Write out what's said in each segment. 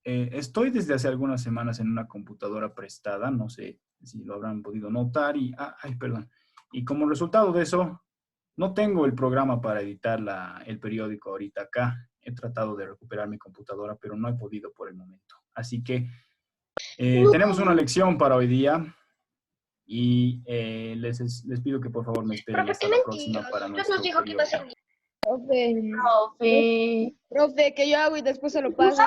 estoy desde hace algunas semanas en una computadora prestada, no sé si lo habrán podido notar, perdón. Y como resultado de eso, no tengo el programa para editar el periódico ahorita acá. He tratado de recuperar mi computadora, pero no he podido por el momento. Así que tenemos una lección para hoy día y les pido que por favor me esperen Profe, hasta qué la próxima mentiroso. para Usted nos nuestro dijo que iba a ser periódico. Profe, que yo hago y después se lo paso.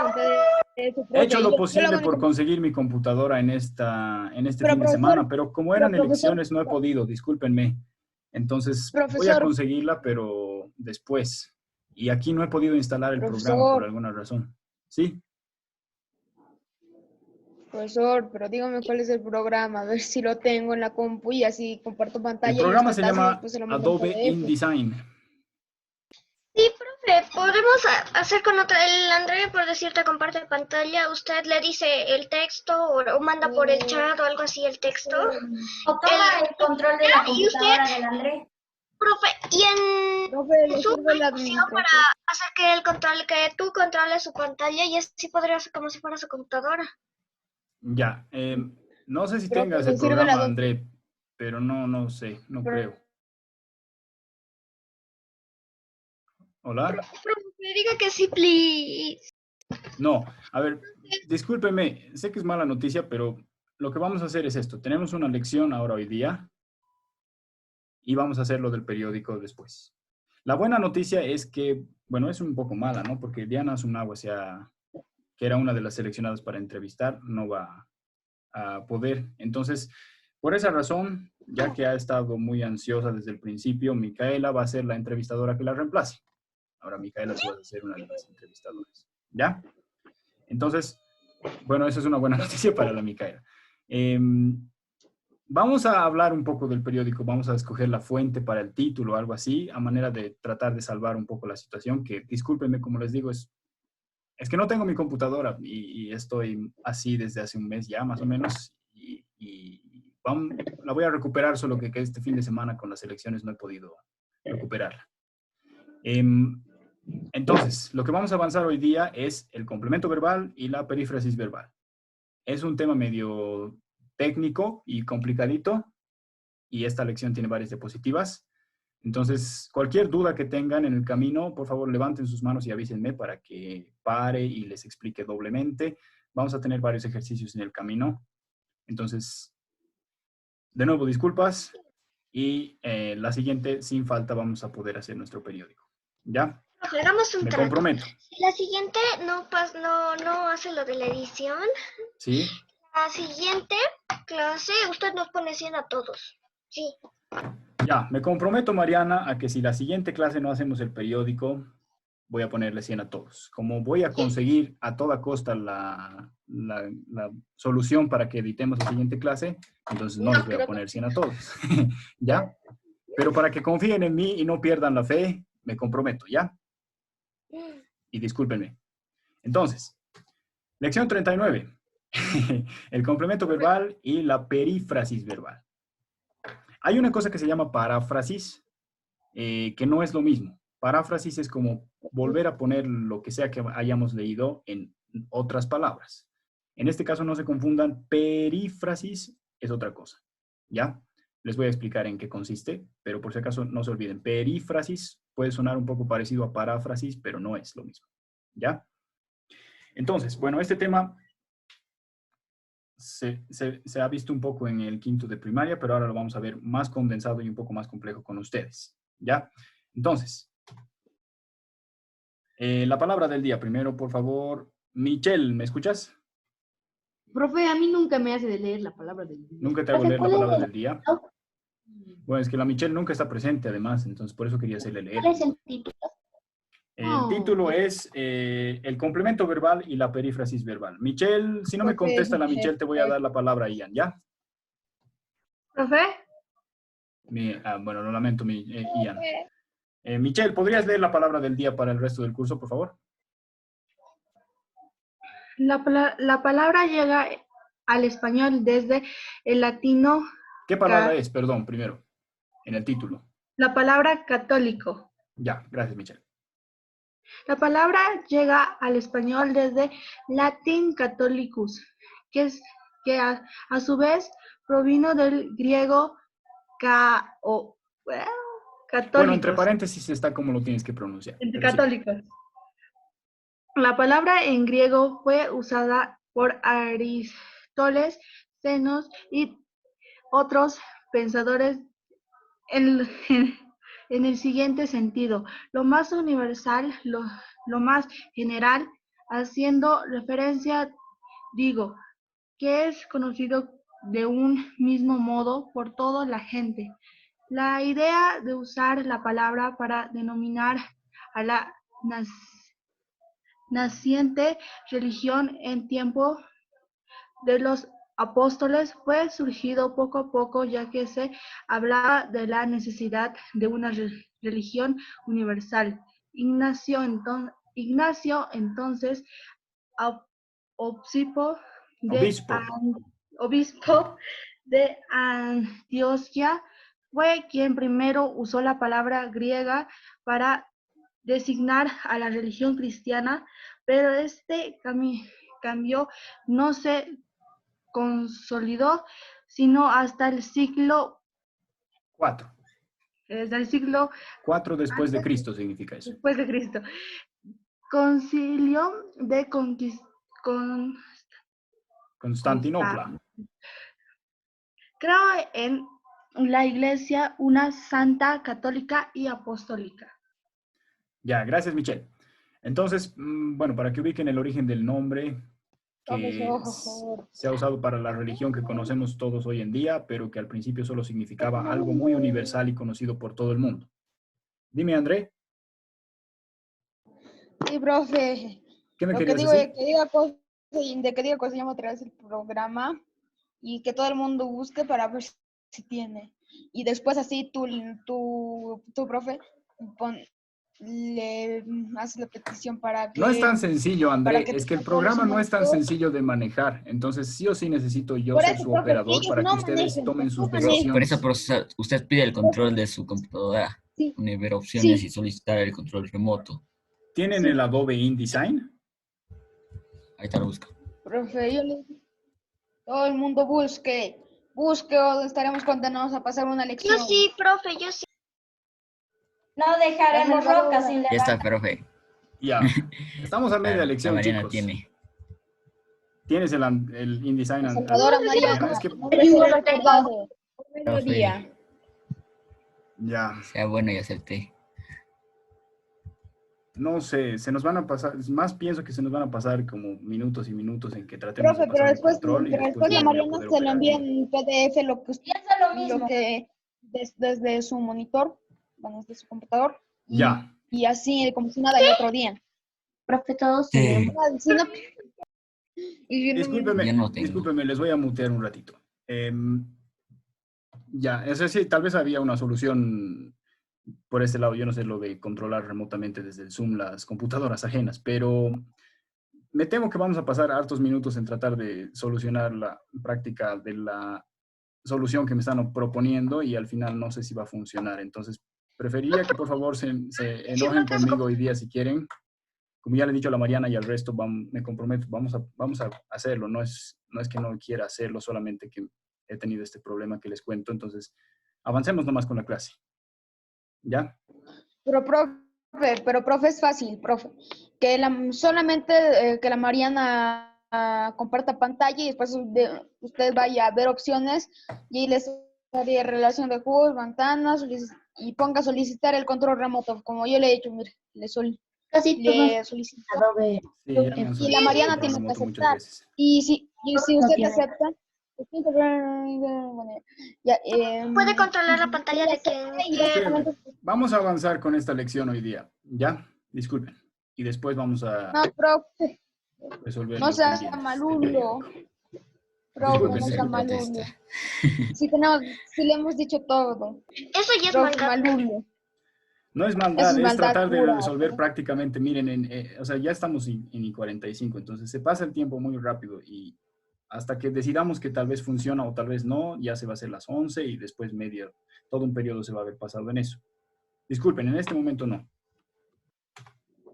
He hecho lo Yo lo hago posible en mi por computadora. conseguir mi computadora en este Pero fin de profesor, semana, pero como pero eran profesor, elecciones no he podido, discúlpenme. Entonces voy a profesor, conseguirla, pero después. Y aquí no he podido instalar el programa por profesor, alguna razón. ¿Sí? profesor, pero dígame cuál es el programa, a ver si lo tengo en la compu y así comparto El pantalla y programa usted se hace y llama después se lo manda en Adobe PDF. InDesign. Sí, profe, podemos hacer con otra. El André, por decirte, comparte pantalla. Usted le dice el texto o manda por el chat o algo así el texto. O toma el control de la Y usted, computadora del Andrés. profe, y en Profe, le Zoom sirve hay la opción para administración. hacer que tú controles su pantalla y así podría ser como si fuera su computadora. Ya. No sé si Profe, tengas el le sirve la programa, André, pero no sé, no creo. ¿Hola? Profe, diga que sí, please. No, a ver, discúlpeme, sé que es mala noticia, pero lo que vamos a hacer es esto. Tenemos una lección ahora hoy día y vamos a hacer lo del periódico después. La buena noticia es que, bueno, es un poco mala, ¿no? Porque Diana Sunagua, que era una de las seleccionadas para entrevistar, no va a poder. Entonces, por esa razón, ya que ha estado muy ansiosa desde el principio, Micaela va a ser la entrevistadora que la reemplace. Ahora, Micaela, tú vas a ser una de las entrevistadoras. ¿Ya? Entonces, bueno, eso es una buena noticia para la Micaela. Vamos a hablar un poco del periódico, vamos a escoger la fuente para el título o algo así, a manera de tratar de salvar un poco la situación, que discúlpenme, como les digo, es que no tengo mi computadora y estoy así desde hace un mes ya, más o menos, la voy a recuperar, solo que este fin de semana con las elecciones no he podido recuperarla. Entonces, lo que vamos a avanzar hoy día es el complemento verbal y la perífrasis verbal. Es un tema medio técnico y complicadito, y esta lección tiene varias diapositivas. Entonces, cualquier duda que tengan en el camino, por favor, levanten sus manos y avísenme para que pare y les explique doblemente. Vamos a tener varios ejercicios en el camino. Entonces, de nuevo, disculpas. Y la siguiente, sin falta, vamos a poder hacer nuestro periódico. ¿Ya? Profe, hagamos un Me trato. comprometo. Si la siguiente no hace lo de la edición, ¿Sí? la siguiente clase usted nos pone 100 a todos. Sí. Ya, me comprometo, Mariana, a que si la siguiente clase no hacemos el periódico, voy a ponerle 100 a todos. Como voy a conseguir a toda costa la solución para que editemos la siguiente clase, entonces no les voy a poner 100 a todos. ¿Ya? Pero para que confíen en mí y no pierdan la fe, me comprometo, ¿ya? Y discúlpenme. Entonces, lección 39. El complemento verbal y la perífrasis verbal. Hay una cosa que se llama paráfrasis, que no es lo mismo. Paráfrasis es como volver a poner lo que sea que hayamos leído en otras palabras. En este caso no se confundan, perífrasis es otra cosa, ¿ya? Les voy a explicar en qué consiste, pero por si acaso no se olviden, perífrasis puede sonar un poco parecido a paráfrasis, pero no es lo mismo, ¿ya? Entonces, bueno, este tema se ha visto un poco en el quinto de primaria, pero ahora lo vamos a ver más condensado y un poco más complejo con ustedes, ¿ya? Entonces, la palabra del día, primero, por favor. Michelle, ¿me escuchas? Profe, a mí nunca me hace de leer la palabra del día. Nunca te hago leer la ¿Cuál palabra es del día. Bueno, es que la Michelle nunca está presente, además, entonces por eso quería hacerle leer. el título? El título es el complemento verbal y la perífrasis verbal. Michelle, si no me Profe, es contesta mi la Michelle, te voy a jefe. dar la palabra a Ian, ¿ya? ¿Profe? Bueno, lo lamento, Ian. Michelle, ¿podrías leer la palabra del día para el resto del curso, por favor? La palabra llega al español desde el latino. ¿Qué palabra es? Perdón, primero, en el título. La palabra católico. Ya, gracias, Michelle. La palabra llega al español desde latín catholicus, que a su vez provino del griego ca, o, Bueno, entre católicos, paréntesis está como lo tienes que pronunciar. entre Pero sí. católicos. La palabra en griego fue usada por Aristóteles, Zenos y otros pensadores en, en el siguiente sentido: lo más universal, lo más general, haciendo referencia, digo, que es conocido de un mismo modo por toda la gente. La idea de usar la palabra para denominar a la naciente religión en tiempo de los apóstoles fue surgido poco a poco, ya que se hablaba de la necesidad de una religión universal. Ignacio entonces, obispo de, Obispo. obispo de Antioquía, fue quien primero usó la palabra griega para designar a la religión cristiana, pero este cambio no se consolidó sino hasta el siglo 4. desde 4 después de antes Cristo significa eso. después de Cristo. Concilio de Constantinopla. Creo en la Iglesia una santa, católica y apostólica. Ya, gracias, Michelle. Entonces, bueno, para que ubiquen el origen del nombre que se ha usado para la religión que conocemos todos hoy en día, pero que al principio solo significaba algo muy universal y conocido por todo el mundo. Dime, André, Sí, profe. ¿qué me Lo que querías digo decir? es que diga cosas y de que diga cosas llama otra vez el programa y que todo el mundo busque para ver si tiene. Y después así tú profe, le haces la petición para No es tan que sencillo, para André. que Es que el controle su programa no es tan monitor. sencillo de manejar. Entonces, sí o sí necesito yo Por ser eso, su profe, que operador ellos para que no ustedes manejen, que tomen sus tú Por manejes. esa, decisiones. profesor, usted pide el control de su computadora, Sí, ver opciones y sí, solicitar el control remoto. ¿Tienen sí, el Adobe InDesign? Ahí está, lo busca. profe, yo le todo el mundo busque o estaremos condenados a pasar una Yo lección. sí, profe, yo sí. No dejaremos Hazme el rocas favor. sin Ya está, levantar. profe. Ya. Estamos a media La lección, Mariana chicos. tiene. ¿Tienes el InDesign, Salvadora Mariana? Mariana, Es que, nombre Yo será lo tengo. recordado por mediodía. Profe, ya, sea bueno y acepté. no sé, se nos van a pasar, más pienso que se nos van a pasar como minutos y minutos en que tratemos de Profe, pero pasar el control y después la no voy a Mariana poder se lo operar envía bien. en PDF Piensa lo mismo. desde su monitor, bueno, desde su computador, Ya, y así como si nada el otro día. Profe, todos Sí. Si no, y si no- Yo no tengo. discúlpeme, les voy a mutear un ratito. Ya, es decir, tal vez había una solución por este lado, yo no sé lo de controlar remotamente desde el Zoom las computadoras ajenas, pero me temo que vamos a pasar hartos minutos en tratar de solucionar la práctica de la solución que me están proponiendo y al final no sé si va a funcionar. Entonces, preferiría que por favor se enojen conmigo hoy día si quieren. Como ya le he dicho a la Mariana y al resto, me comprometo, vamos a hacerlo. No es que no quiera hacerlo, solamente que he tenido este problema que les cuento. Entonces, avancemos nomás con la clase. ¿Ya? pero profe es fácil, profe. Solamente que la Mariana comparta pantalla y después usted vaya a ver opciones y ahí les haría relación de juegos, ventanas y ponga solicitar el control remoto. Como yo le he dicho, mire, Casi todos le solicito. Adobe. Sí, ya me han Y la solicitado Mariana control tiene que remoto muchas aceptar. veces. Y si No usted tiene. acepta, bueno, ya, Puede controlar la pantalla de quien quiera. Espérenme, vamos a avanzar con esta lección hoy día. ¿Ya? Disculpen. Y después vamos a no, profe, resolver no los sea pendientes del malulo. periódico. Profe, Disculpen, no sea disculpen. malulo. Sí le hemos dicho todo. Eso ya es Profe, maldad. malulo. No es Eso maldad, es es maldad tratar de pura. resolver prácticamente, miren, o sea, ya estamos en I-45, entonces se pasa el tiempo muy rápido y hasta que decidamos que tal vez funciona o tal vez no, ya se va a hacer las 11 y después todo un periodo se va a haber pasado en eso. Disculpen, en este momento no.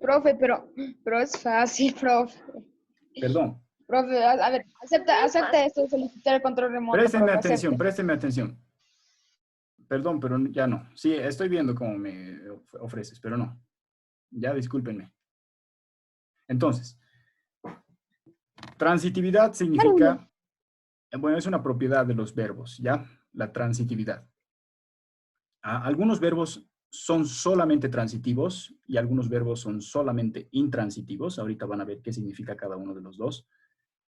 Profe, pero es fácil, profe. Perdón. Profe, a ver, acepta esto, solicitar el control remoto. Présteme profe, atención, acepte. présteme atención. Perdón, pero ya no. Sí, estoy viendo cómo me ofreces, pero no. Ya discúlpenme. Entonces, transitividad significa, bueno, es una propiedad de los verbos, ¿ya? La transitividad. Algunos verbos son solamente transitivos y algunos verbos son solamente intransitivos. Ahorita van a ver qué significa cada uno de los dos.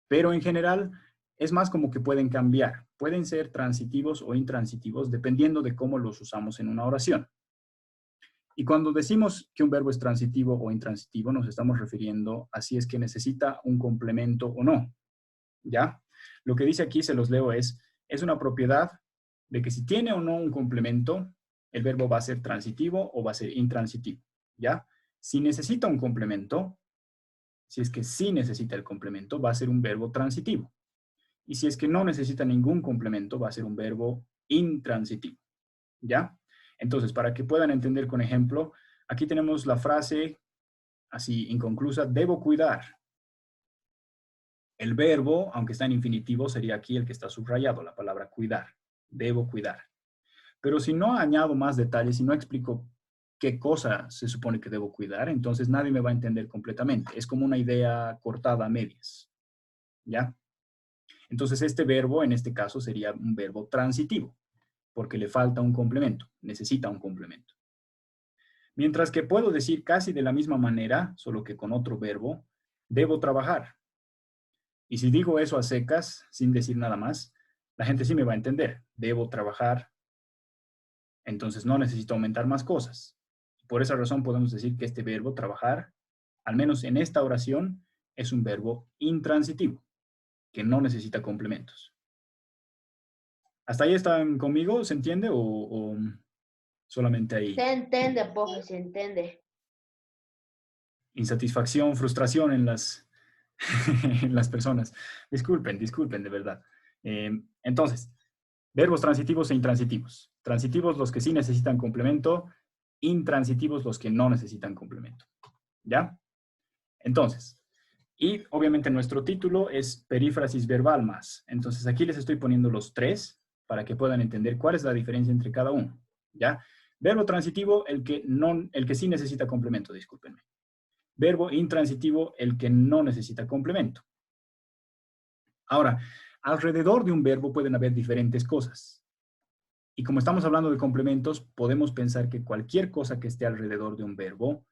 Pero en general es más como que pueden cambiar. Pueden ser transitivos o intransitivos dependiendo de cómo los usamos en una oración. Y cuando decimos que un verbo es transitivo o intransitivo, nos estamos refiriendo a si es que necesita un complemento o no. ¿Ya? Lo que dice aquí, se los leo, es una propiedad de que si tiene o no un complemento, el verbo va a ser transitivo o va a ser intransitivo. ¿Ya? Si necesita un complemento, si es que sí necesita el complemento, va a ser un verbo transitivo. Y si es que no necesita ningún complemento, va a ser un verbo intransitivo. ¿Ya? Entonces, para que puedan entender con ejemplo, aquí tenemos la frase así inconclusa, debo cuidar. El verbo, aunque está en infinitivo, sería aquí el que está subrayado, la palabra cuidar. Debo cuidar. Pero si no añado más detalles, si no explico qué cosa se supone que debo cuidar, entonces nadie me va a entender completamente. Es como una idea cortada a medias. ¿Ya? Entonces, este verbo, en este caso, sería un verbo transitivo, porque le falta un complemento, necesita un complemento. Mientras que puedo decir casi de la misma manera, solo que con otro verbo, debo trabajar. Y si digo eso a secas, sin decir nada más, la gente sí me va a entender. Debo trabajar, entonces no necesito aumentar más cosas. Por esa razón podemos decir que este verbo, trabajar, al menos en esta oración, es un verbo intransitivo, que no necesita complementos. ¿Hasta ahí están conmigo? ¿Se entiende o solamente ahí? Se entiende, profe, se entiende. Insatisfacción, frustración en las, en las personas. Disculpen, de verdad. Entonces, verbos transitivos e intransitivos. Transitivos los que sí necesitan complemento, intransitivos los que no necesitan complemento. ¿Ya? Entonces, y obviamente nuestro título es perífrasis verbal más. Entonces aquí les estoy poniendo los tres para que puedan entender cuál es la diferencia entre cada uno. ¿Ya? Verbo transitivo, el que sí necesita complemento, discúlpenme. Verbo intransitivo, el que no necesita complemento. Ahora, alrededor de un verbo pueden haber diferentes cosas. Y como estamos hablando de complementos, podemos pensar que cualquier cosa que esté alrededor de un verbo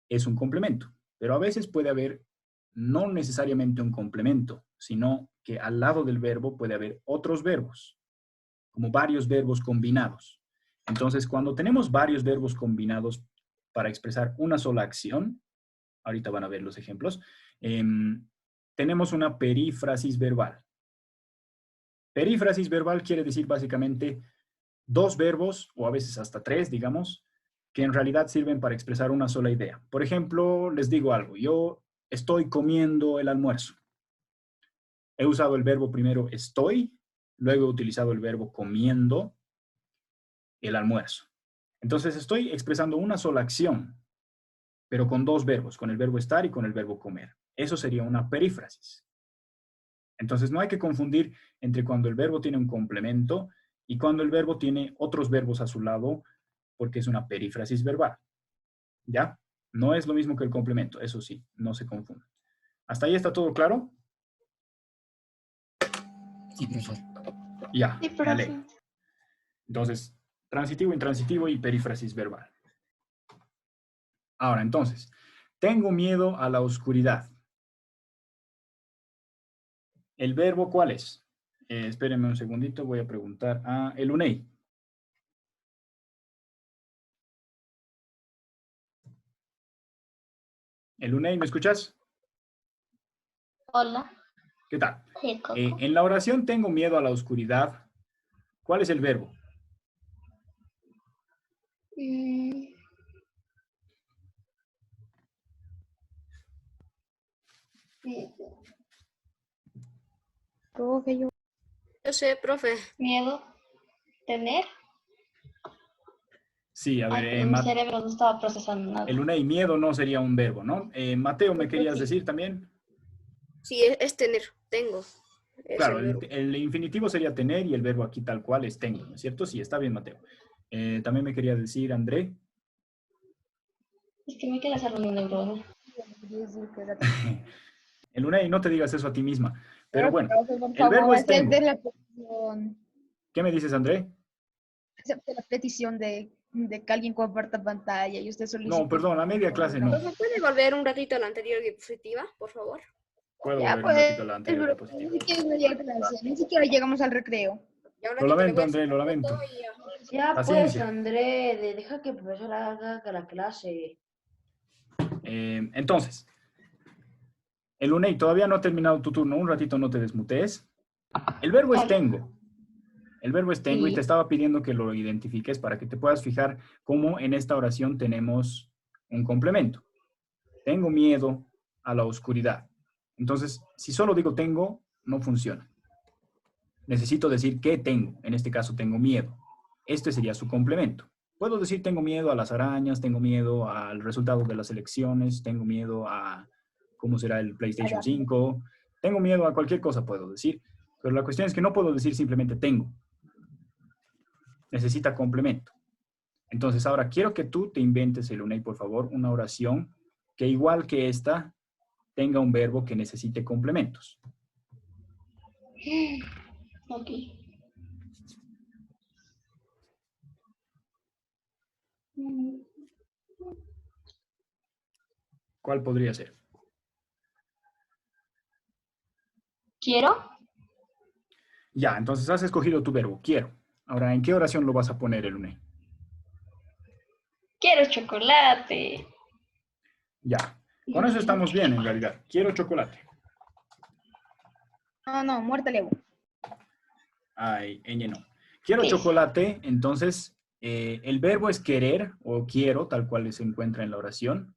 es un complemento. Pero a veces puede haber no necesariamente un complemento, sino que al lado del verbo puede haber otros verbos, como varios verbos combinados. Entonces, cuando tenemos varios verbos combinados para expresar una sola acción, ahorita van a ver los ejemplos, tenemos una perífrasis verbal. Perífrasis verbal quiere decir básicamente dos verbos, o a veces hasta tres, digamos, que en realidad sirven para expresar una sola idea. Por ejemplo, les digo algo, yo estoy comiendo el almuerzo. He usado el verbo primero estoy, luego he utilizado el verbo comiendo el almuerzo. Entonces estoy expresando una sola acción, pero con dos verbos, con el verbo estar y con el verbo comer. Eso sería una perífrasis. Entonces no hay que confundir entre cuando el verbo tiene un complemento y cuando el verbo tiene otros verbos a su lado, porque es una perífrasis verbal. ¿Ya? No es lo mismo que el complemento, eso sí, no se confunde. ¿Hasta ahí está todo claro? Sí, profesor. Ya, Sí, me profe. alegro. Entonces, transitivo, intransitivo y perífrasis verbal. Ahora, entonces, tengo miedo a la oscuridad. ¿El verbo cuál es? Espérenme un segundito, voy a preguntar a Elunei. Elunei, ¿me escuchas? Hola. ¿Qué tal? Sí, Coco. En la oración tengo miedo a la oscuridad. ¿Cuál es el verbo? Profe, yo. Yo sé, profe. Miedo. Tener. Sí, a ver, Ay, pero mi cerebro no estaba procesando nada. el UNEI, miedo no sería un verbo, ¿no? Mateo, ¿me querías decir también? Sí, es tener, tengo. Es Claro, el verbo. el infinitivo sería tener y el verbo aquí tal cual es tengo, ¿no es cierto? Sí, está bien, Mateo. También me quería decir, André. Es que me queda hacer una neurona. El UNEI, no te digas eso a ti misma. Pero bueno, Por el favor, verbo es tengo. acepte la petición. ¿Qué me dices, André? Acepte la petición de que alguien comparta pantalla y usted solicite. No, perdón, a media clase no. ¿Me puede volver un ratito a la anterior diapositiva, por favor? Puedo Ya, volver un ratito a la pues, anterior pero diapositiva. ni siquiera es media clase, ni siquiera llegamos al recreo. Ya un Lo ratito le lamento, voy a André, hacer lo una lamento. foto y ya. Ya pues, Paciencia. André, deja que el profesor haga la clase. Entonces, el UNEI, todavía no ha terminado tu turno. Un ratito no te desmutees. El verbo es tengo. El verbo es tengo y Sí. te estaba pidiendo que lo identifiques para que te puedas fijar cómo en esta oración tenemos un complemento. Tengo miedo a la oscuridad. Entonces, si solo digo tengo, no funciona. Necesito decir que tengo. En este caso, tengo miedo. Este sería su complemento. Puedo decir tengo miedo a las arañas, tengo miedo al resultado de las elecciones, tengo miedo a cómo será el PlayStation 5, tengo miedo a cualquier cosa puedo decir. Pero la cuestión es que no puedo decir simplemente tengo. Necesita complemento. Entonces, ahora quiero que tú te inventes, Elunei, por favor, una oración que igual que esta tenga un verbo que necesite complementos. Ok. ¿Cuál podría ser? ¿Quiero? Ya, entonces has escogido tu verbo, quiero. Ahora, ¿en qué oración lo vas a poner, Elunei? Quiero chocolate. Ya. Con eso estamos bien, en realidad. Quiero chocolate. No, muerta Leo. Ay, ñ no. Quiero Sí. chocolate, entonces el verbo es querer o quiero, tal cual se encuentra en la oración.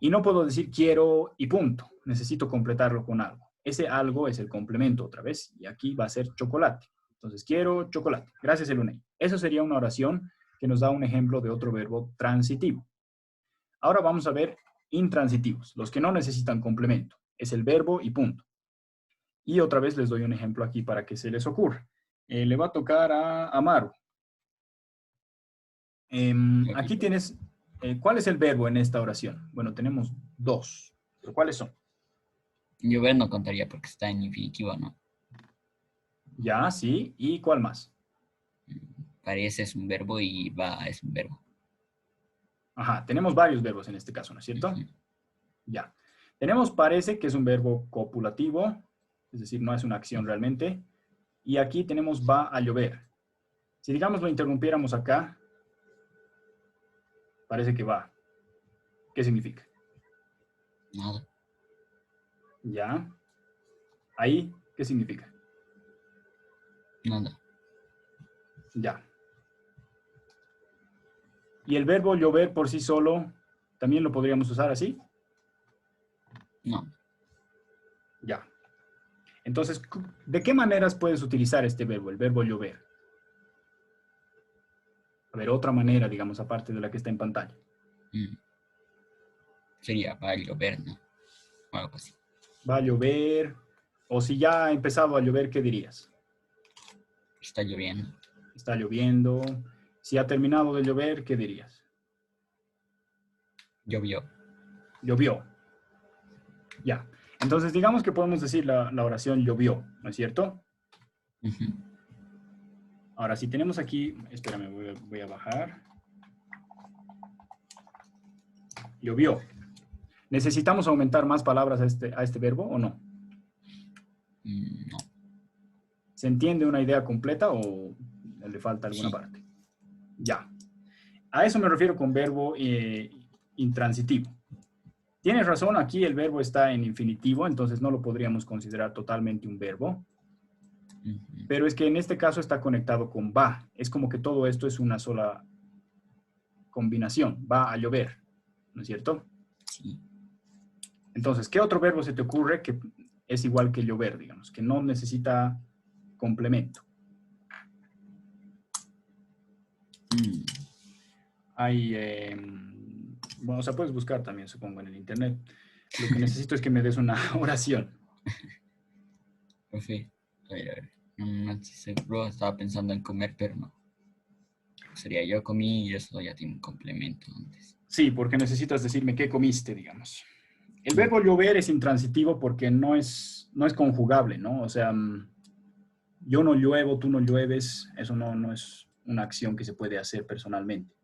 Y no puedo decir quiero y punto. Necesito completarlo con algo. Ese algo es el complemento otra vez. Y aquí va a ser chocolate. Entonces, quiero chocolate. Gracias, Elunei. Eso sería una oración que nos da un ejemplo de otro verbo transitivo. Ahora vamos a ver intransitivos, los que no necesitan complemento. Es el verbo y punto. Y otra vez les doy un ejemplo aquí para que se les ocurra. Le va a tocar a Amaru. Aquí tienes, ¿cuál es el verbo en esta oración? Bueno, tenemos dos. ¿Pero cuáles son? Llover no contaría porque está en infinitivo, ¿no? Ya, sí. ¿Y cuál más? Parece es un verbo y va es un verbo. Ajá, tenemos varios verbos en este caso, ¿no es cierto? Ujú. Ya. Tenemos parece, que es un verbo copulativo, es decir, no es una acción realmente. Y aquí tenemos va a llover. Si digamos lo interrumpiéramos acá, parece que va. ¿Qué significa? Nada. Ya. Ahí, ¿qué significa? Nada. Ya. Y el verbo llover por sí solo, ¿también lo podríamos usar así? No. Ya. Entonces, ¿de qué maneras puedes utilizar este verbo, el verbo llover? A ver, otra manera, digamos, aparte de la que está en pantalla. Sería va a llover, ¿no? O algo así. Va a llover, o si ya ha empezado a llover, ¿qué dirías? Está lloviendo. Está lloviendo. Si ha terminado de llover, ¿qué dirías? Llovió. Llovió. Ya. Entonces, digamos que podemos decir la oración llovió, ¿no es cierto? Ujú. Ahora, si tenemos aquí, espérame, voy a bajar. Llovió. ¿Necesitamos aumentar más palabras a este verbo o no? No. ¿Se entiende una idea completa o le falta alguna Sí. parte? Ya. A eso me refiero con verbo intransitivo. Tienes razón, aquí el verbo está en infinitivo, entonces no lo podríamos considerar totalmente un verbo. Ujú. Pero es que en este caso está conectado con va. Es como que todo esto es una sola combinación. Va a llover, ¿no es cierto? Sí. Entonces, ¿qué otro verbo se te ocurre que es igual que llover, digamos, que no necesita complemento? hay, bueno, o sea, puedes buscar también, supongo, en el internet. Lo que necesito es que me des una oración. Profe, a ver. No estoy seguro, estaba pensando en comer, pero no. Sería yo comí y eso ya tiene un complemento antes. Sí, porque necesitas decirme qué comiste, digamos. El verbo llover es intransitivo porque no es conjugable, ¿no? O sea, yo no lluevo, tú no llueves, eso no es una acción que se puede hacer personalmente.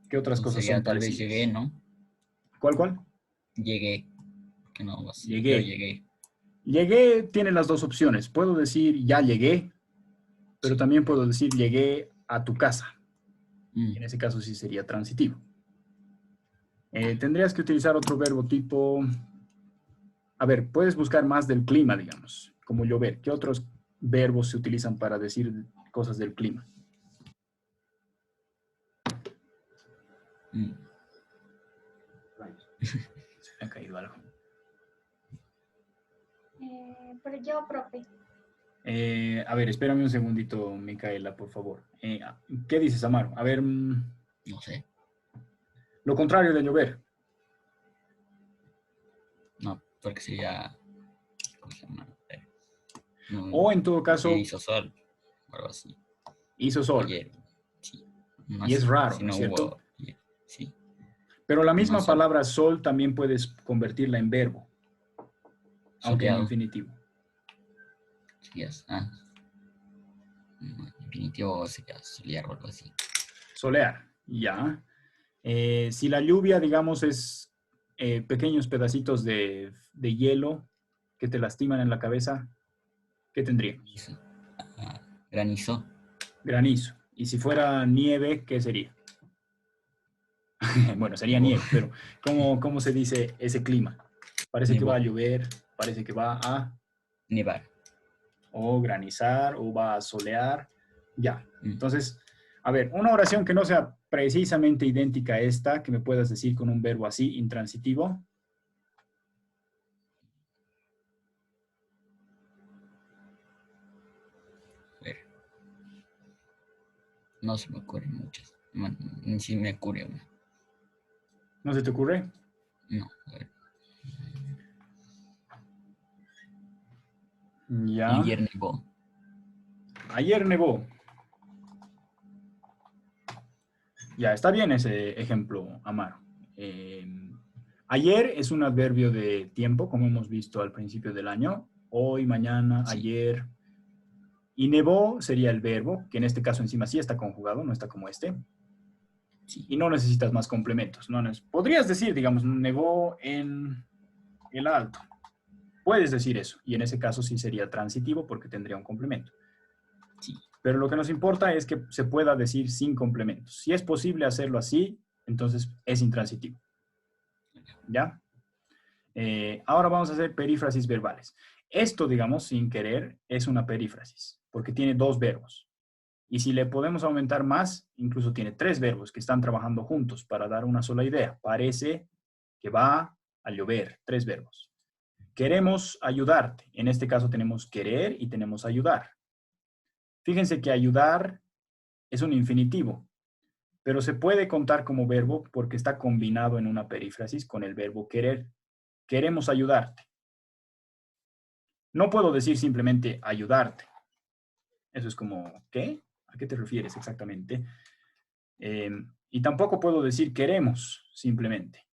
¿Qué otras Entonces cosas sería son tal vez parecidas? llegué, ¿no? ¿Cuál? Llegué. Que no, así. Llegué. Yo llegué. Llegué tiene las dos opciones. Puedo decir ya llegué, pero también puedo decir llegué a tu casa. En ese caso sí sería transitivo. Tendrías que utilizar otro verbo tipo... A ver, puedes buscar más del clima, digamos, como llover. ¿Qué otros verbos se utilizan para decir cosas del clima? Se me ha caído algo. Pero yo, profe. A ver, espérame un segundito, Micaela, por favor. ¿Qué dices, Amaro? A ver, No sé. lo contrario de llover. No, porque sería... ¿Cómo se llama? No, O en todo caso, hizo sol. O algo así. hizo sol. Ayer. Sí. No Y es sé, raro, si ¿no es cierto? hubo... Sí. Pero la misma sol. palabra sol también puedes convertirla en verbo, aunque en Soleado. infinitivo. Serías, infinitivo sería solear o algo así. Solear, ya. Si la lluvia, digamos, es pequeños pedacitos de hielo que te lastiman en la cabeza, ¿qué tendríamos? Granizo. Granizo. Y si fuera nieve, ¿qué sería? Bueno, sería nieve, pero ¿cómo se dice ese clima? Parece que va a llover, parece que va a... Nevar. O granizar, o va a solear, ya. Entonces, a ver, una oración que no sea precisamente idéntica a esta, que me puedas decir con un verbo así, intransitivo. A ver. No se me ocurren muchas. Ni si me ocurre una. ¿No se te ocurre? No, a ver. Ya. Ayer nevó. Ayer nevó. Ya, está bien ese ejemplo, Amaro. Ayer es un adverbio de tiempo, como hemos visto al principio del año. Hoy, mañana, Sí. ayer. Y nevó sería el verbo, que en este caso encima sí está conjugado, no está como este. Sí. Y no necesitas más complementos. Podrías decir, digamos, nevó en el Alto. Puedes decir eso. Y en ese caso sí sería transitivo porque tendría un complemento. Sí. Pero lo que nos importa es que se pueda decir sin complementos. Si es posible hacerlo así, entonces es intransitivo. ¿Ya? Ahora vamos a hacer perífrasis verbales. Esto, digamos, sin querer, es una perífrasis, porque tiene dos verbos. Y si le podemos aumentar más, incluso tiene tres verbos que están trabajando juntos para dar una sola idea. Parece que va a llover. Tres verbos. Queremos ayudarte. En este caso tenemos querer y tenemos ayudar. Fíjense que ayudar es un infinitivo, pero se puede contar como verbo porque está combinado en una perífrasis con el verbo querer. Queremos ayudarte. No puedo decir simplemente ayudarte. Eso es como, ¿qué? ¿A qué te refieres exactamente? Y tampoco puedo decir queremos, simplemente.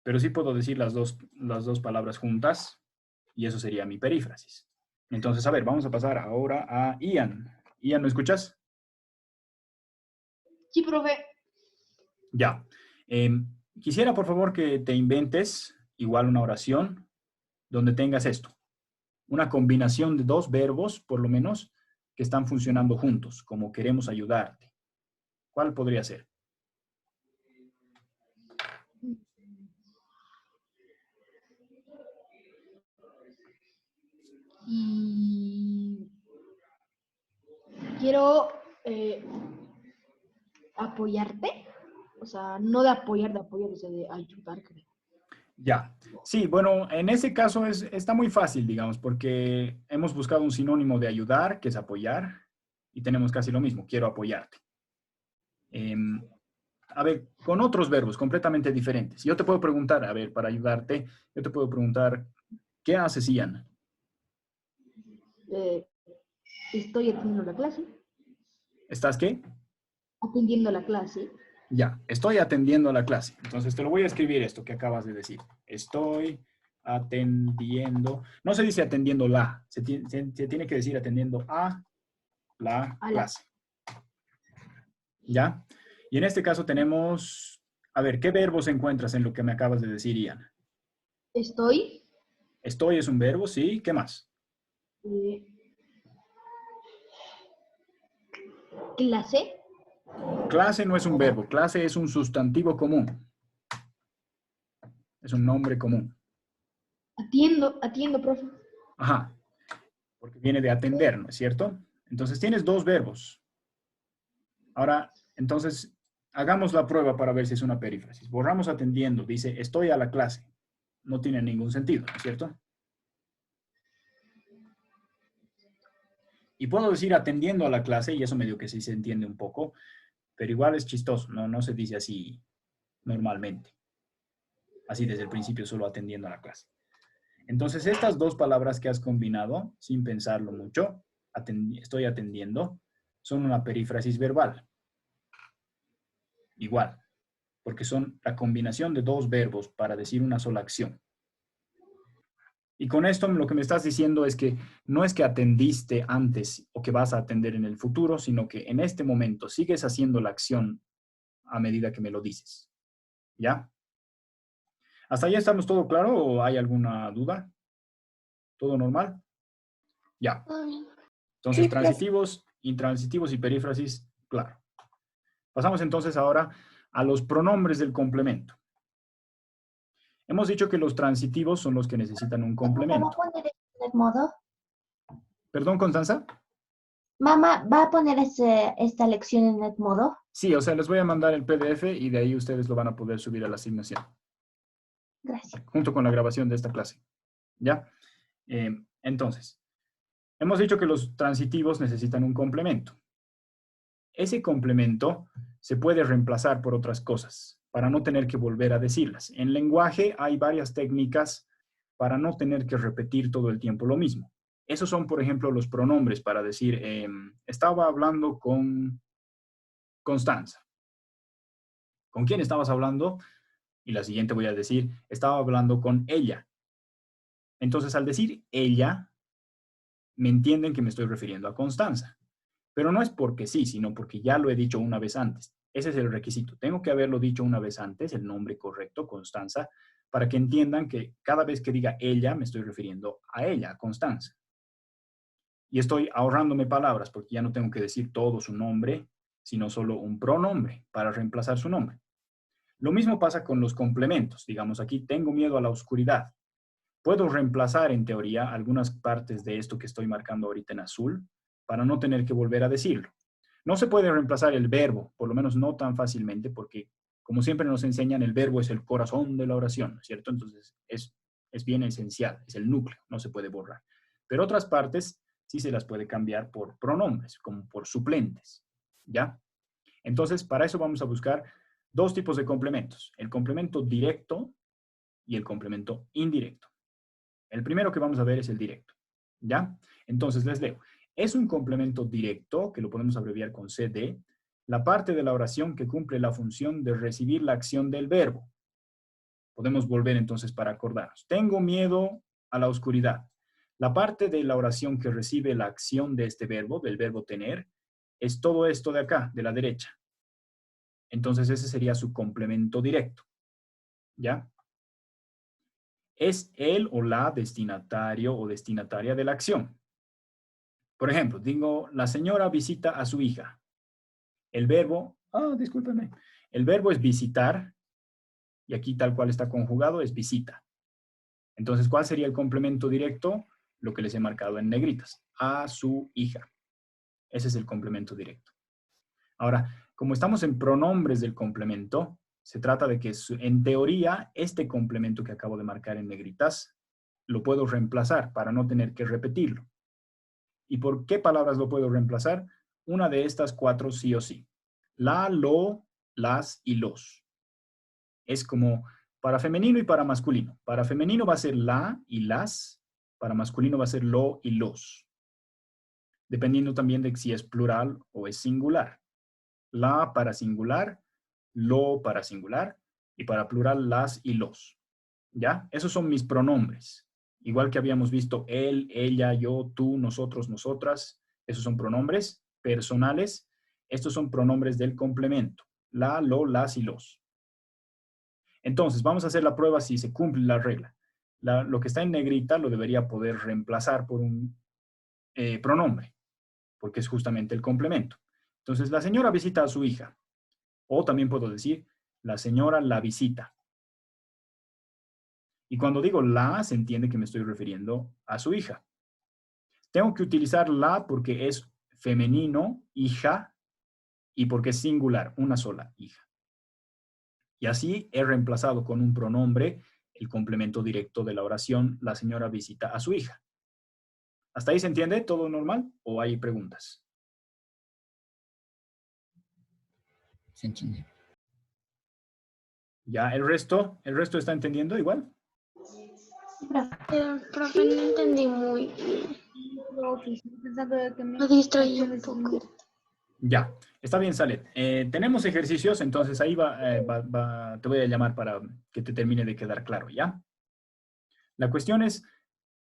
Pero sí puedo decir las dos palabras juntas y eso sería mi perífrasis. Entonces, a ver, vamos a pasar ahora a Ian. Ian, ¿me escuchas? Sí, profe. Ya. Quisiera, por favor, que te inventes igual una oración donde tengas esto. Una combinación de dos verbos, por lo menos, que están funcionando juntos, como queremos ayudarte. ¿Cuál podría ser? Y quiero apoyarte. O sea, no de apoyar, o sea, de ayudar, creo. Ya. Sí, bueno, en ese caso está muy fácil, digamos, porque hemos buscado un sinónimo de ayudar, que es apoyar, Y tenemos casi lo mismo, quiero apoyarte. A ver, con otros verbos completamente diferentes. Yo te puedo preguntar, a ver, para ayudarte, yo te puedo preguntar, ¿qué haces, Ian? Estoy atendiendo la clase. ¿Estás qué? Atendiendo la clase. Ya, estoy atendiendo a la clase. Entonces te lo voy a escribir esto que acabas de decir. Estoy atendiendo. No se dice atendiendo la. Se tiene que decir atendiendo a la clase. ¿Ya? Y en este caso tenemos... A ver, ¿qué verbos encuentras en lo que me acabas de decir, Ian? Estoy. Estoy es un verbo, sí. ¿Qué más? Clase. Clase no es un verbo. Clase es un sustantivo común. Es un nombre común. Atiendo, profe. Ajá. Porque viene de atender, ¿no es cierto? Entonces tienes dos verbos. Ahora, entonces, hagamos la prueba para ver si es una perífrasis. Borramos atendiendo. Dice, estoy a la clase. No tiene ningún sentido, ¿no es cierto? Y puedo decir atendiendo a la clase, y eso medio que sí se entiende un poco, pero igual es chistoso, no se dice así normalmente. Así desde el principio, solo atendiendo a la clase. Entonces, estas dos palabras que has combinado, sin pensarlo mucho, estoy atendiendo, son una perífrasis verbal. Igual, porque son la combinación de dos verbos para decir una sola acción. Y con esto lo que me estás diciendo es que no es que atendiste antes o que vas a atender en el futuro, sino que en este momento sigues haciendo la acción a medida que me lo dices. ¿Ya? ¿Hasta allá estamos todo claro o hay alguna duda? ¿Todo normal? Ya. Entonces, Sí, transitivos, intransitivos y perífrasis, claro. Pasamos entonces ahora a los pronombres del complemento. Hemos dicho que los transitivos son los que necesitan un complemento. ¿Va a poner en modo? ¿Perdón, Constanza? Mamá, ¿va a poner esta lección en el modo? Sí, o sea, les voy a mandar el PDF y de ahí ustedes lo van a poder subir a la asignación. Gracias. Junto con la grabación de esta clase. ¿Ya? Entonces, hemos dicho que los transitivos necesitan un complemento. Ese complemento se puede reemplazar por otras cosas para no tener que volver a decirlas. En lenguaje hay varias técnicas para no tener que repetir todo el tiempo lo mismo. Esos son, por ejemplo, los pronombres para decir, estaba hablando con Constanza. ¿Con quién estabas hablando? Y la siguiente voy a decir, estaba hablando con ella. Entonces, al decir ella, me entienden que me estoy refiriendo a Constanza. Pero no es porque sí, sino porque ya lo he dicho una vez antes. Ese es el requisito. Tengo que haberlo dicho una vez antes, el nombre correcto, Constanza, para que entiendan que cada vez que diga ella, me estoy refiriendo a ella, a Constanza. Y estoy ahorrándome palabras porque ya no tengo que decir todo su nombre, sino solo un pronombre para reemplazar su nombre. Lo mismo pasa con los complementos. Digamos aquí, tengo miedo a la oscuridad. Puedo reemplazar en teoría algunas partes de esto que estoy marcando ahorita en azul para no tener que volver a decirlo. No se puede reemplazar el verbo, por lo menos no tan fácilmente, porque como siempre nos enseñan, el verbo es el corazón de la oración, ¿cierto? Entonces es bien esencial, es el núcleo, no se puede borrar. Pero otras partes sí se las puede cambiar por pronombres, como por suplentes, ¿ya? Entonces, para eso vamos a buscar dos tipos de complementos, el complemento directo y el complemento indirecto. El primero que vamos a ver es el directo, ¿ya? Entonces, les leo. Es un complemento directo, que lo podemos abreviar con CD, la parte de la oración que cumple la función de recibir la acción del verbo. Podemos volver entonces para acordarnos. Tengo miedo a la oscuridad. La parte de la oración que recibe la acción de este verbo, del verbo tener, es todo esto de acá, de la derecha. Entonces ese sería su complemento directo, ¿ya? Es el o la destinatario o destinataria de la acción. Por ejemplo, digo, la señora visita a su hija. El verbo, discúlpeme, el verbo es visitar, y aquí tal cual está conjugado es visita. Entonces, ¿cuál sería el complemento directo? Lo que les he marcado en negritas, a su hija. Ese es el complemento directo. Ahora, como estamos en pronombres del complemento, se trata de que en teoría este complemento que acabo de marcar en negritas lo puedo reemplazar para no tener que repetirlo. ¿Y por qué palabras lo puedo reemplazar? una de estas cuatro sí o sí. La, lo, las y los. Es como para femenino y para masculino. Para femenino va a ser la y las. Para masculino va a ser lo y los. Dependiendo también de si es plural o es singular. La para singular, lo para singular y para plural las y los. ¿Ya? Esos son mis pronombres. Igual que habíamos visto él, ella, yo, tú, nosotros, nosotras. Esos son pronombres personales. Estos son pronombres del complemento. La, lo, las y los. Entonces, vamos a hacer la prueba si se cumple la regla. Lo que está en negrita lo debería poder reemplazar por un pronombre, porque es justamente el complemento. Entonces, la señora visita a su hija. O también puedo decir, la señora la visita. Y cuando digo la, se entiende que me estoy refiriendo a su hija. Tengo que utilizar la porque es femenino, hija, y porque es singular, una sola hija. Y así he reemplazado con un pronombre el complemento directo de la oración, la señora visita a su hija. ¿Hasta ahí se entiende? ¿Todo normal? ¿O hay preguntas? Se entiende. ¿Ya el resto está entendiendo igual? Profe, no entendí muy bien. Estoy pensando de que Me distraí un poco. Ya, está bien, Salet. Tenemos ejercicios, entonces ahí te voy a llamar para que te termine de quedar claro, ¿ya? La cuestión es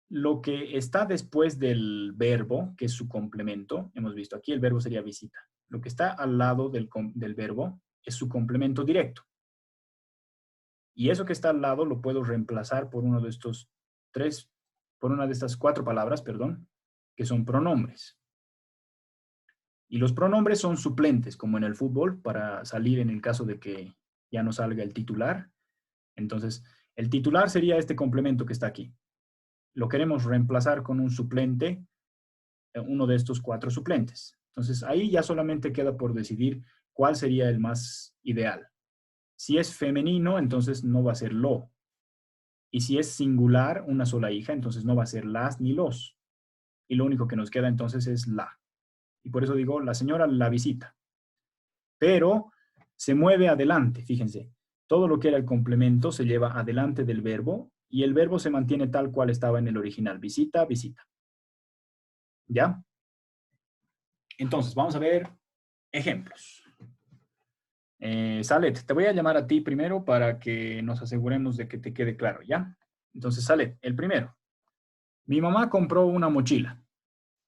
lo que está después del verbo, que es su complemento. Hemos visto aquí, el verbo sería visita. Lo que está al lado del verbo es su complemento directo. Y eso que está al lado lo puedo reemplazar por uno de estos por una de estas cuatro palabras, perdón, que son pronombres. Y los pronombres son suplentes, como en el fútbol, para salir en el caso de que ya no salga el titular. Entonces, el titular sería este complemento que está aquí. Lo queremos reemplazar con un suplente, uno de estos cuatro suplentes. Entonces, ahí ya solamente queda por decidir cuál sería el más ideal. Si es femenino, entonces no va a ser lo. Y si es singular, una sola hija, entonces no va a ser las ni los. Y lo único que nos queda entonces es la. Y por eso digo, la señora la visita. Pero se mueve adelante, fíjense. Todo lo que era el complemento se lleva adelante del verbo y el verbo se mantiene tal cual estaba en el original. Visita, visita. ¿Ya? Entonces, vamos a ver ejemplos. Salet, te voy a llamar a ti primero para que nos aseguremos de que te quede claro, ¿ya? Entonces, Salet, el primero. Mi mamá compró una mochila.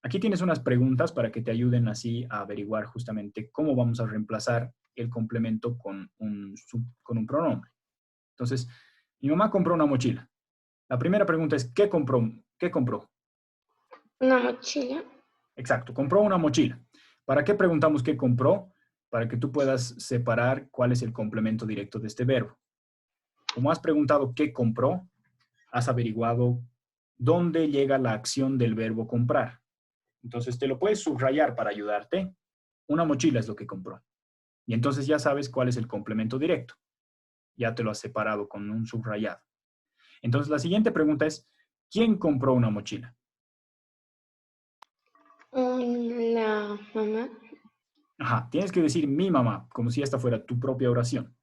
Aquí tienes unas preguntas para que te ayuden así a averiguar justamente cómo vamos a reemplazar el complemento con un pronombre. Entonces, mi mamá compró una mochila. La primera pregunta es, ¿qué compró? ¿Qué compró? Una mochila. Exacto, compró una mochila. ¿Para qué preguntamos qué compró? Para que tú puedas separar cuál es el complemento directo de este verbo. Como has preguntado qué compró, has averiguado dónde llega la acción del verbo comprar. Entonces te lo puedes subrayar para ayudarte. Una mochila es lo que compró. Y entonces ya sabes cuál es el complemento directo. Ya te lo has separado con un subrayado. Entonces la siguiente pregunta es, ¿quién compró una mochila? La mamá. Ajá, tienes que decir mi mamá, como si esta fuera tu propia oración.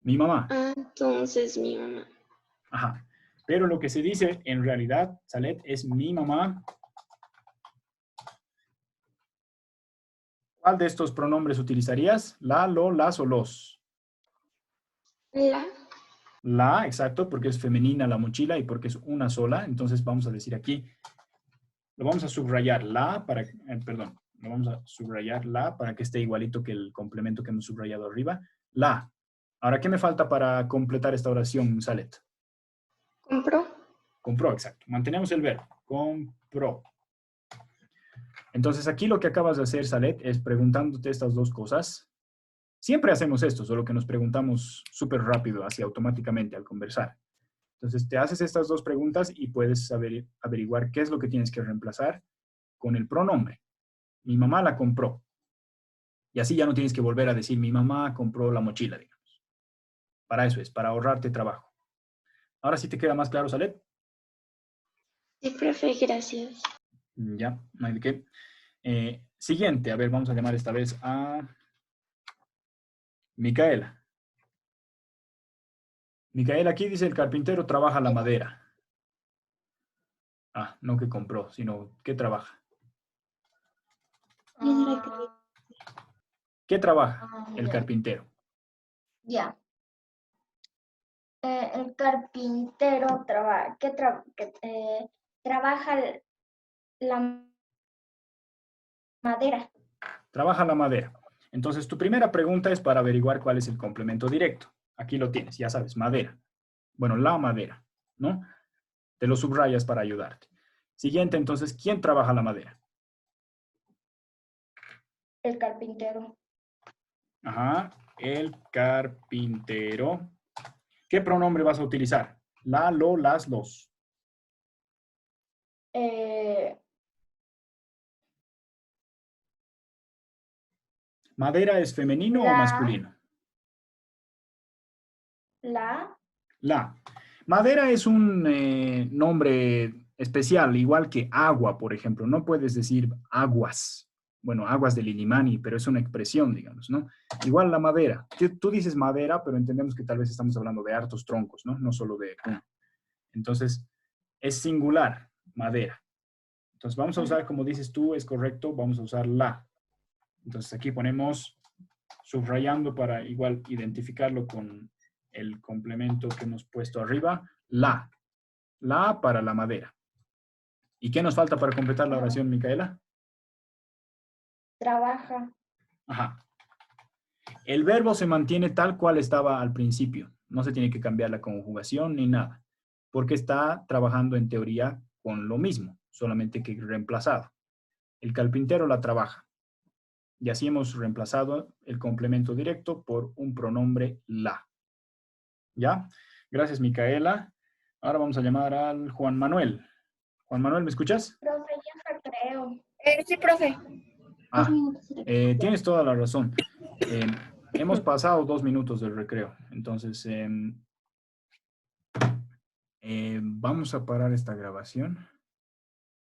Mi mamá. Ah, entonces mi mamá. Ajá. Pero lo que se dice en realidad, Salet, es mi mamá. ¿Cuál de estos pronombres utilizarías? La, lo, las o los. La. La, exacto, porque es femenina la mochila y porque es una sola. Entonces vamos a decir aquí, lo vamos a subrayar la para, lo vamos a subrayar la para que esté igualito que el complemento que hemos subrayado arriba. La. Ahora, ¿qué me falta para completar esta oración, Salet? Compró. Compró, exacto. Mantenemos el verbo. Compró. Entonces, aquí lo que acabas de hacer, Salet, es preguntándote estas dos cosas. Siempre hacemos esto, solo que nos preguntamos súper rápido, así automáticamente al conversar. Entonces, te haces estas dos preguntas y puedes averiguar qué es lo que tienes que reemplazar con el pronombre. Mi mamá la compró. Y así ya no tienes que volver a decir, mi mamá compró la mochila, digamos. Para eso es, para ahorrarte trabajo. Ahora sí te queda más claro, Salet. Sí, profe, gracias. Ya, no hay de qué. Siguiente, a ver, vamos a llamar esta vez a Micaela. Micaela, aquí dice el carpintero trabaja la madera. Ah, no que compró, sino que trabaja. ¿Qué trabaja el carpintero? Ya. El carpintero trabaja la madera. Trabaja la madera. Entonces, tu primera pregunta es para averiguar cuál es el complemento directo. Aquí lo tienes, ya sabes, madera. Bueno, la madera, ¿no? Te lo subrayas para ayudarte. Siguiente, entonces, ¿quién trabaja la madera? El carpintero. Ajá, el carpintero. ¿Qué pronombre vas a utilizar? La, lo, las, los. ¿Madera es femenino o masculino? La. Madera es un nombre especial, igual que agua, por ejemplo. No puedes decir aguas. Bueno, aguas del Illimani, pero es una expresión, digamos, ¿no? Igual la madera. Tú dices madera, pero entendemos que tal vez estamos hablando de hartos troncos, ¿no? No solo de uno. Entonces, es singular, madera. Entonces, vamos a usar, como dices tú, es correcto, vamos a usar la. Entonces, aquí ponemos subrayando para igual identificarlo con el complemento que hemos puesto arriba, la. La para la madera. ¿Y qué nos falta para completar la oración, Micaela? Trabaja. Ajá. El verbo se mantiene tal cual estaba al principio. No se tiene que cambiar la conjugación ni nada, porque está trabajando en teoría con lo mismo, solamente que reemplazado. El carpintero la trabaja. Y así hemos reemplazado el complemento directo por un pronombre la. ¿Ya? Gracias, Micaela. Ahora vamos a llamar al Juan Manuel. Juan Manuel, ¿me escuchas? Profe, ya recreo. Sí, profe. Ah, tienes toda la razón. Hemos pasado 2 minutos del recreo. Entonces, vamos a parar esta grabación.